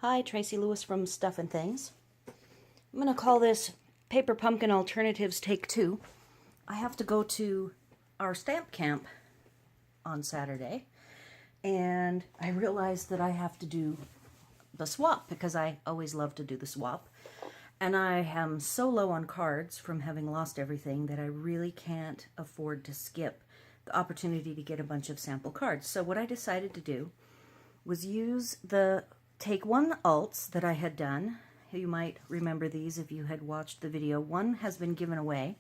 Hi, Tracy Lewis from Stuff and Things. I'm going to call this Paper Pumpkin Alternatives Take 2. I have to go to our stamp camp on Saturday, and I realized that I have to do the swap because I always love to do the swap. And I am so low on cards from having lost everything that I really can't afford to skip the opportunity to get a bunch of sample cards. So what I decided to do was take one alts that I had done. You might remember these if you had watched the video. One has been given away.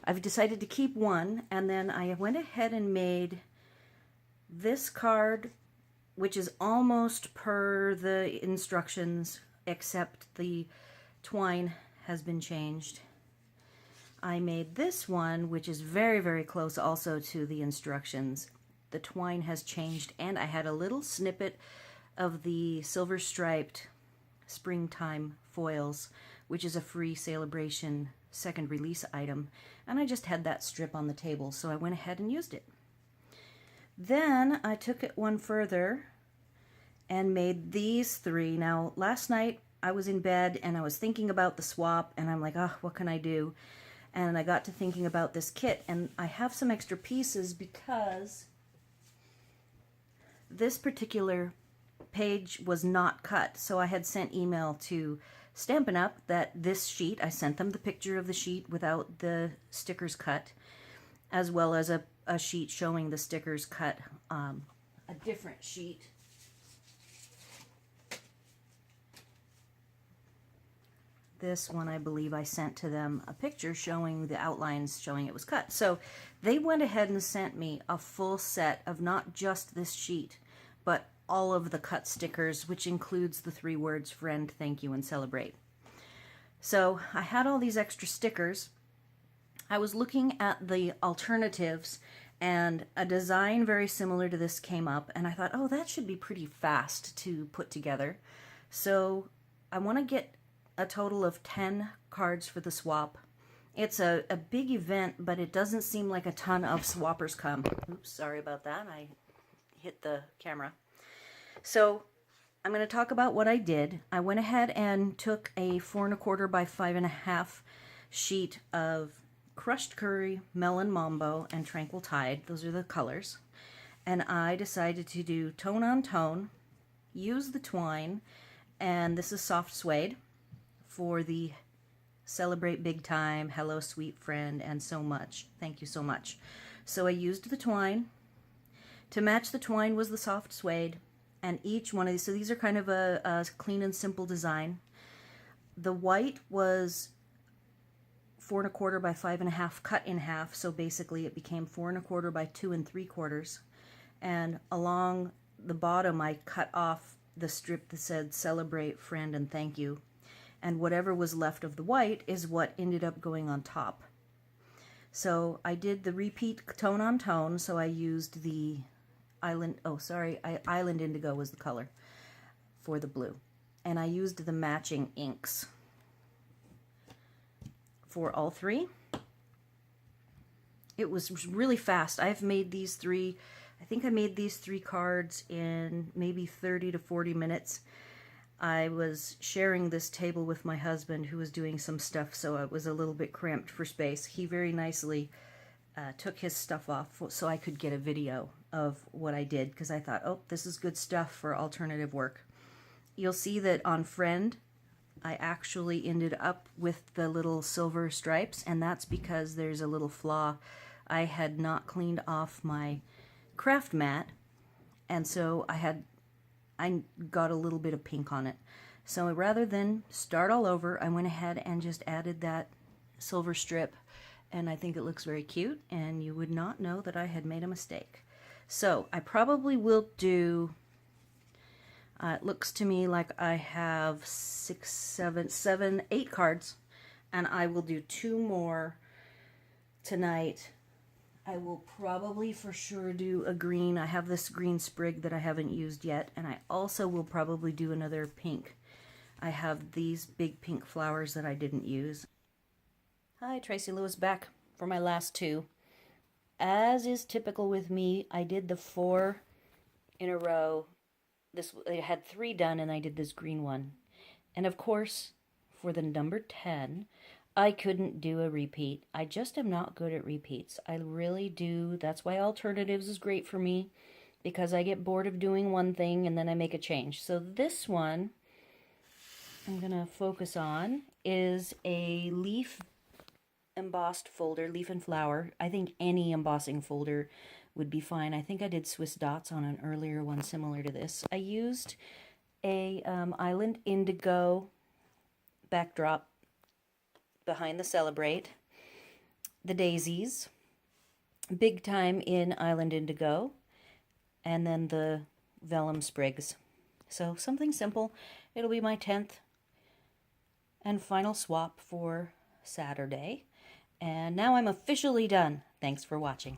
I've decided to keep one, and then I went ahead and made this card, which is almost per the instructions, except the twine has been changed. I made this one, which is very, very close also to the instructions. The twine has changed, and I had a little snippet of the silver striped springtime foils, which is a free Celebration second release item, and I just had that strip on the table, so I went ahead and used it. Then I took it one further and made these three. Now, last night I was in bed and I was thinking about the swap, and I'm like, oh, what can I do? And I got to thinking about this kit, and I have some extra pieces because this particular page was not cut. So I had sent email to Stampin' Up! That this sheet, I sent them the picture of the sheet without the stickers cut, as well as a sheet showing the stickers cut, a different sheet. This one, I believe I sent to them a picture showing the outlines, showing it was cut. So they went ahead and sent me a full set of not just this sheet, but all of the cut stickers, which includes the 3 words friend, thank you, and celebrate. So I had all these extra stickers. I was looking at the alternatives, and a design very similar to this came up, and I thought, oh, that should be pretty fast to put together. So I want to get a total of 10 cards for the swap. It's a big event, but it doesn't seem like a ton of swappers come. Oops, sorry about that. I hit the camera. So I'm going to talk about what I did. I went ahead and took a 4 1/4 by 5.5 sheet of crushed curry, melon mambo, and tranquil tide. Those are the colors. And I decided to do tone on tone, use the twine, and this is soft suede for the celebrate big time, hello sweet friend, and so much. Thank you so much. So I used the twine. To match the twine was the soft suede, and each one of these, so these are kind of a clean and simple design. The white was 4 1/4 by 5.5 cut in half, so basically it became 4 1/4 by 2 3/4. And along the bottom I cut off the strip that said celebrate, friend, and thank you. And whatever was left of the white is what ended up going on top. So I did the repeat tone on tone, so I used the Island Indigo was the color for the blue. And I used the matching inks for all 3. It was really fast. I've made these 3, I think I made these 3 cards in maybe 30 to 40 minutes. I was sharing this table with my husband who was doing some stuff, so it was a little bit cramped for space. He very nicely took his stuff off so I could get a video of what I did, because I thought, oh, this is good stuff for alternative work. You'll see that on Friend, I actually ended up with the little silver stripes, and that's because there's a little flaw. I had not cleaned off my craft mat, and so I got a little bit of pink on it. So rather than start all over, I went ahead and just added that silver strip, and I think it looks very cute, and you would not know that I had made a mistake. So I probably will do, it looks to me like I have 6, 7, 8 cards, and I will do 2 more tonight. I will probably for sure do a green. I have this green sprig that I haven't used yet, and I also will probably do another pink. I have these big pink flowers that I didn't use. Hi, Tracy Lewis back for my last 2. As is typical with me, I did the 4 in a row I had 3 done, and I did this green one. And of course, for the number 10, I couldn't do a repeat. I just am not good at repeats. I really do. That's why alternatives is great for me, because I get bored of doing one thing and then I make a change. So this one I'm going to focus on is a leaf embossed folder, leaf and flower. I think any embossing folder would be fine. I think I did Swiss dots on an earlier one similar to this. I used a Island Indigo backdrop behind the Celebrate, the daisies, big time in Island Indigo, and then the vellum sprigs. So something simple. It'll be my 10th and final swap for Saturday. And now I'm officially done. Thanks for watching.